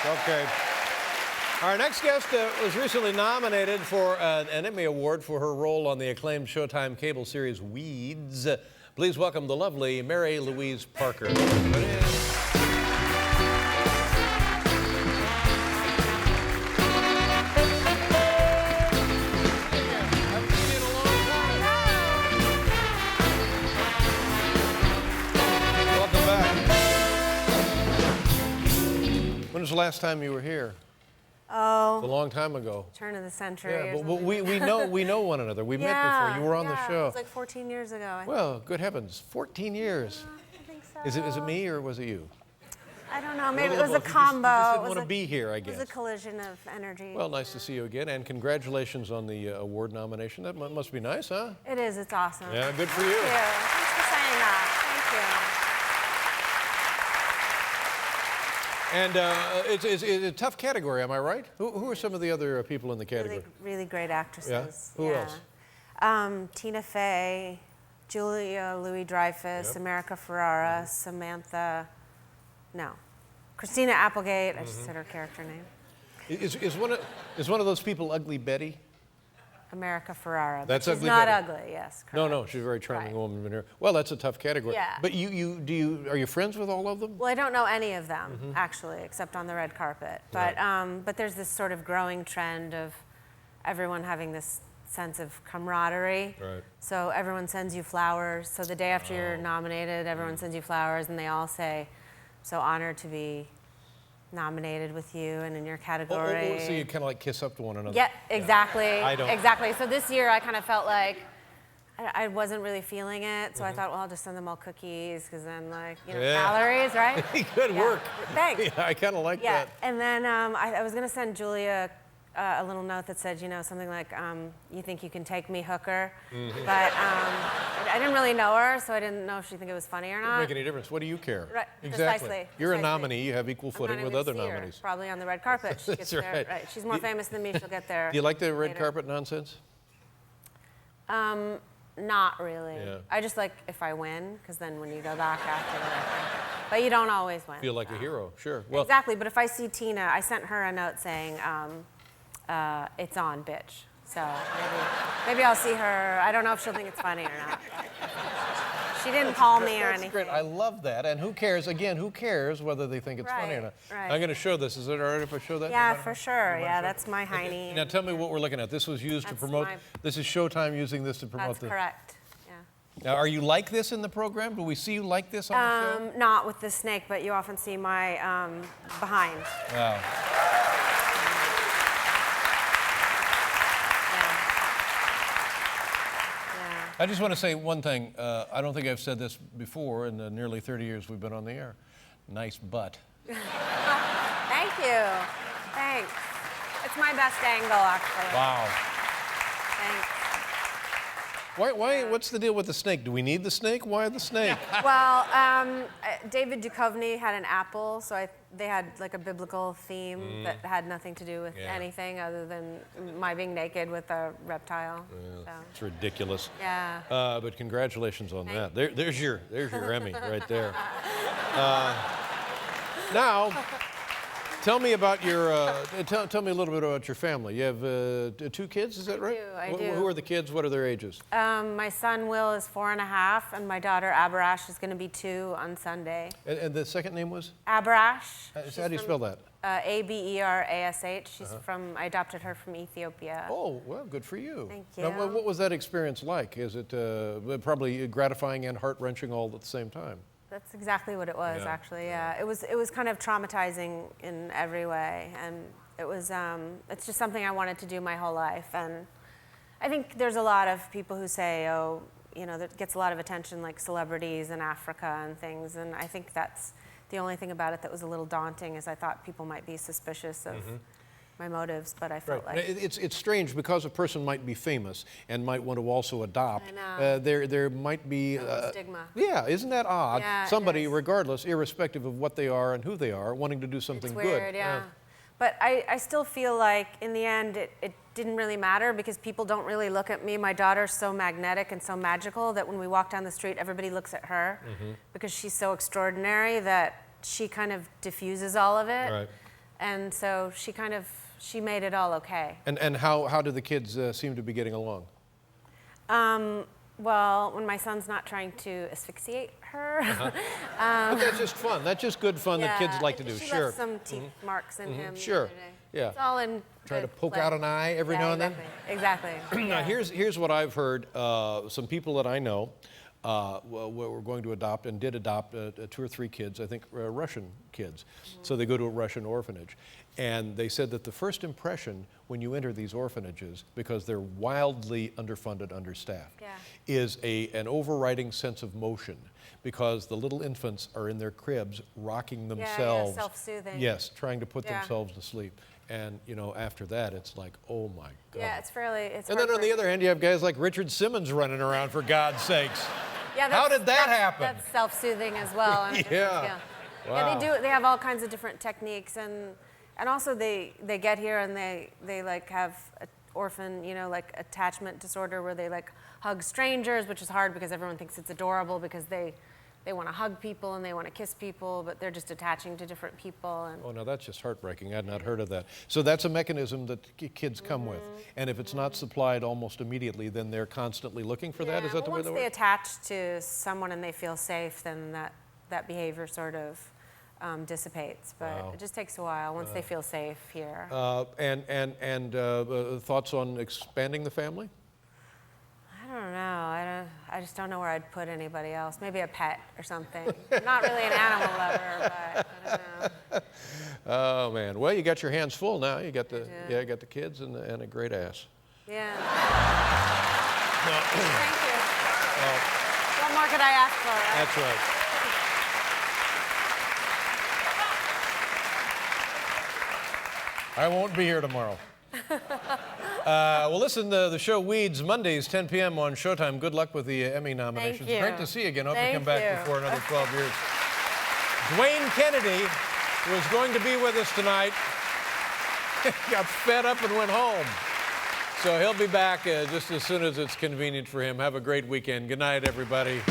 Okay. Our next guest was recently nominated for an Emmy Award for her role on the acclaimed Showtime cable series Weeds. Please welcome the lovely Mary Louise Parker. Welcome back. When was the last time you were here? Oh, A long time ago. turn of the century. Yeah, or but we know one another. We met yeah, before. You were on the show. It was like 14 years ago. Well, good heavens, 14 years. I think so. Is it me or was it you? I don't know. Maybe it Little was a both. combo. You just didn't It was want to a- be here, I It was guess. a collision of energy. Well, nice to see you again, and congratulations on the award nomination. That must be nice, huh? It is. It's awesome. Yeah, good for you. Thank you. Thanks for saying that. And it's a tough category, am I right? Who are some of the other people in the Thank you. category? Really great actresses. Yeah? Who else? Tina Fey, Julia Louis-Dreyfus, Yep. America Ferrara, Samantha. No, Christina Applegate. I just said her character name. Is one of those people Ugly Betty? America Ferrara. That's she's Ugly not Betty. ugly. Yes. Correct. No, she's a very charming Right. woman in here. Well, that's a tough category. Yeah. But are you friends with all of them? Well, I don't know any of them actually, except on the red carpet. But but there's this sort of growing trend of everyone having this sense of camaraderie. Right. So everyone sends you flowers. So the day after you're nominated, everyone sends you flowers, and they all say, "So honored to be nominated with you and in your category." So you kind of like kiss up to one another. Yeah, exactly. I don't. Exactly. So this year I kind of felt like I wasn't really feeling it, so I thought, well, I'll just send them all cookies, because then, like, Yeah. calories, right? Good Yeah. work. Thanks. Yeah, I kind of like Yeah, that. and then I was gonna send Julia a little note that said, something like, "You think you can take me, hooker?" But I didn't really know her, so I didn't know if she'd think it was funny or Doesn't not. make any difference. What do you care? Right, Exactly. precisely, You're a precisely. nominee. You have equal I'm footing not with even other see her, nominees. probably on the red carpet. She gets That's there. right. She's more famous than me. She'll get there. Do you like the red later. carpet nonsense? Not really. Yeah. I just like if I win, because then when you go back after the red carpet. But you don't always win. Feel like a so. hero. Sure. Well, Exactly, but if I see Tina, I sent her a note saying, "It's on, bitch." So maybe I'll see her. I don't know if she'll think it's funny or not. She didn't call me or that's anything. great. I love that. And who cares? Again, who cares whether they think it's funny or not? Right. I'm going to show this. Is it all right if I show that? Yeah, No matter- for sure. Yeah, that's my Okay, hiney. Now tell me what we're looking at. This was used to That's promote. my- This is Showtime using this to promote That's the. correct. Yeah. Now, are you like this in the program? Do we see you like this on the show? Not with the snake, but you often see my behind. Wow. I just want to say one thing. I don't think I've said this before in the nearly 30 years we've been on the air. Nice butt. Thank you. Thanks. It's my best angle, actually. Wow. Thanks. Why? What's the deal with the snake? Do we need the snake? Why the snake? Well, David Duchovny had an apple, so they had like a biblical theme that had nothing to do with Yeah. anything other than my being naked with a reptile. So, It's ridiculous. yeah. But congratulations on that. There's your Emmy right there. Now, tell me about your. Tell me a little bit about your family. You have 2 kids, is that right? I do. Who are the kids? What are their ages? My son Will is 4.5, and my daughter Abarash is going to be 2 on Sunday. And the second name was? Abarash. How do you spell that? Aberash. She's from. I adopted her from Ethiopia. Oh, well, good for you. Thank Now, you. what was that experience like? Is it probably gratifying and heart-wrenching all at the same time? That's exactly what it was, Yeah. actually. Yeah, it was kind of traumatizing in every way, and it was. It's just something I wanted to do my whole life, and I think there's a lot of people who say, "Oh, that gets a lot of attention, like celebrities in Africa and things," and I think that's the only thing about it that was a little daunting, is I thought people might be suspicious of my motives, but I felt Right. like It's strange because a person might be famous and might want to also adopt. I know. There might be stigma. Yeah, isn't that odd? Yeah, it Somebody, is. regardless, irrespective of what they are and who they are, wanting to do something It's weird, good. yeah. But I still feel like in the end it didn't really matter, because people don't really look at me. My daughter's so magnetic and so magical that when we walk down the street, everybody looks at her because she's so extraordinary that she kind of diffuses all of it. Right. And so she made it all okay. And how do the kids seem to be getting along? Well, when my son's not trying to asphyxiate her. But that's just fun. That's just good fun that kids like to do. She Sure. left some teeth marks in him. Sure. The other day. Yeah. It's all in Try to good poke play. out an eye every now and then. Exactly. Now, Yeah. here's what I've heard. Some people that I know were going to adopt and did adopt 2 or 3 kids, I think Russian kids. So they go to a Russian orphanage. And they said that the first impression when you enter these orphanages, because they're wildly underfunded, understaffed, Yeah. is an overriding sense of motion, because the little infants are in their cribs rocking themselves. Self-soothing. Yes, trying to put Yeah. themselves to sleep. And, after that, it's like, oh my God. Yeah, it's And then on the heartbreaking. other hand, you have guys like Richard Simmons running around, for God's sakes. Yeah, How did that happen? That's self-soothing as well. On a different Yeah. scale. Wow. Yeah, they have all kinds of different techniques, and also they get here and they like have an orphan, like attachment disorder, where they like hug strangers, which is hard because everyone thinks it's adorable because they want to hug people and they want to kiss people, but they're just attaching to different people. And Oh, no, that's just heartbreaking. I had not heard of that. So that's a mechanism that kids come with. And if it's not supplied almost immediately, then they're constantly looking for that? Is that the way once that they works? attach to someone and they feel safe, then that behavior sort of dissipates. But Wow. it just takes a while once they feel safe here. And thoughts on expanding the family? I don't know. I just don't know where I'd put anybody else. Maybe a pet or something. I'm not really an animal lover, but I don't know. Oh, man. Well, you got your hands full now. You got you got the kids and a great ass. Yeah. Thank you. What more could I ask for? Right? That's right. I won't be here tomorrow. Well, listen, the show Weeds, Mondays, 10 p.m. on Showtime. Good luck with the Emmy nominations. you. Great to see you again. Hope you Thank come back you. before another 12 years. Dwayne Kennedy was going to be with us tonight. Got fed up and went home. So he'll be back just as soon as it's convenient for him. Have a great weekend. Good night, everybody.